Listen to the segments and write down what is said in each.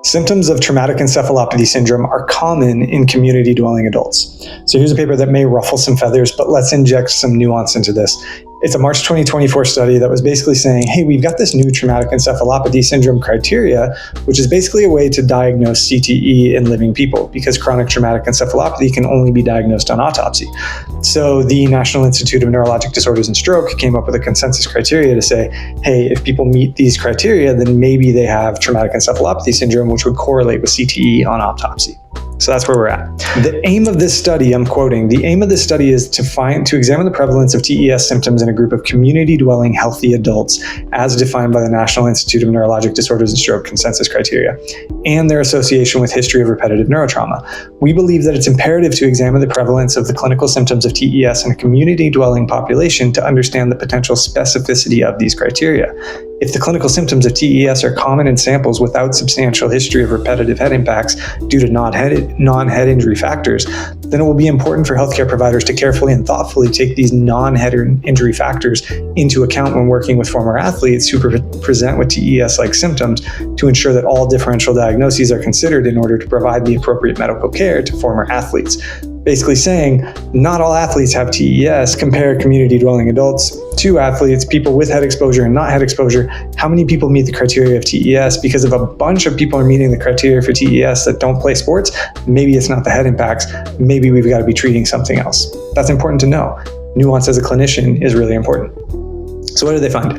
Symptoms of traumatic encephalopathy syndrome are common in community-dwelling adults. So here's a paper that may ruffle some feathers, but let's inject some nuance into this. It's a March 2024 study that was basically saying, hey, we've got this new traumatic encephalopathy syndrome criteria, which is basically a way to diagnose CTE in living people, because chronic traumatic encephalopathy can only be diagnosed on autopsy. So the National Institute of Neurologic Disorders and Stroke came up with a consensus criteria to say, hey, if people meet these criteria, then maybe they have traumatic encephalopathy syndrome, which would correlate with CTE on autopsy. So that's where we're at. The aim of this study, I'm quoting, the aim of this study is to examine the prevalence of TES symptoms in a group of community-dwelling healthy adults as defined by the National Institute of Neurologic Disorders and Stroke consensus criteria, and their association with history of repetitive neurotrauma. We believe that it's imperative to examine the prevalence of the clinical symptoms of TES in a community-dwelling population to understand the potential specificity of these criteria. If the clinical symptoms of TES are common in samples without substantial history of repetitive head impacts due to non-head injury factors, then it will be important for healthcare providers to carefully and thoughtfully take these non-head injury factors into account when working with former athletes who present with TES-like symptoms to ensure that all differential diagnoses are considered in order to provide the appropriate medical care to former athletes. Basically saying, not all athletes have TES. Compare community-dwelling adults to athletes, people with head exposure and not head exposure. How many people meet the criteria of TES? Because if a bunch of people are meeting the criteria for TES that don't play sports, maybe it's not the head impacts. Maybe we've got to be treating something else. That's important to know. Nuance as a clinician is really important. So what did they find?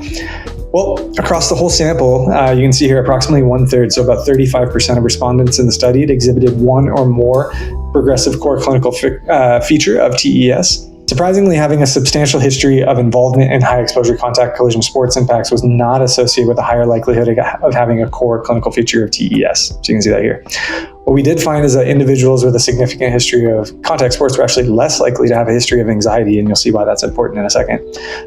Well, across the whole sample, you can see here approximately 1/3, so about 35% of respondents in the study exhibited one or more progressive core clinical feature of TES. Surprisingly, having a substantial history of involvement in high exposure contact collision sports impacts was not associated with a higher likelihood of having a core clinical feature of TES. So you can see that here. What we did find is that individuals with a significant history of contact sports were actually less likely to have a history of anxiety, and you'll see why that's important in a second.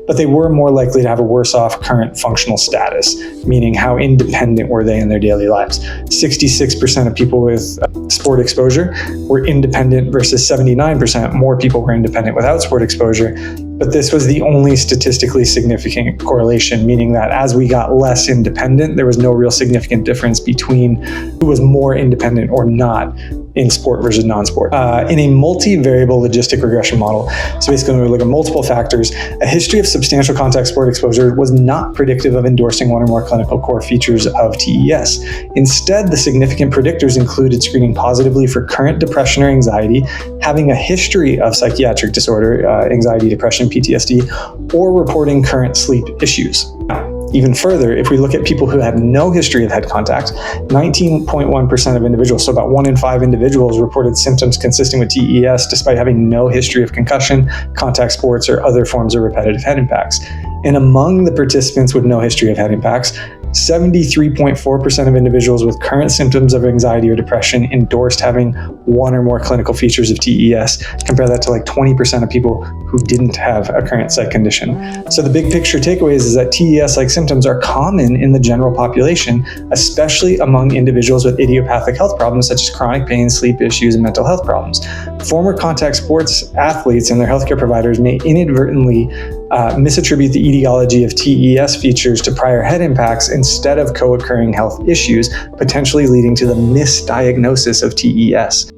But they were more likely to have a worse off current functional status, meaning how independent were they in their daily lives. 66% of people with sport exposure were independent versus 79% more people were independent without sport exposure. But this was the only statistically significant correlation, meaning that as we got less independent, there was no real significant difference between who was more independent or not in sport versus non-sport. In a multivariable logistic regression model, so basically when we look at multiple factors, a history of substantial contact sport exposure was not predictive of endorsing one or more clinical core features of TES. Instead, the significant predictors included screening positively for current depression or anxiety, having a history of psychiatric disorder, anxiety, depression, PTSD, or reporting current sleep issues. Even further, if we look at people who had no history of head contact, 19.1% of individuals, so about 1 in 5 individuals, reported symptoms consistent with TES despite having no history of concussion, contact sports, or other forms of repetitive head impacts. And among the participants with no history of head impacts, 73.4% of individuals with current symptoms of anxiety or depression endorsed having one or more clinical features of TES. Compare that to like 20% of people who didn't have a current psych condition. So the big picture takeaways is that TES-like symptoms are common in the general population, especially among individuals with idiopathic health problems such as chronic pain, sleep issues, and mental health problems. Former contact sports athletes and their healthcare providers may inadvertently misattribute the etiology of TES features to prior head impacts instead of co-occurring health issues, potentially leading to the misdiagnosis of TES.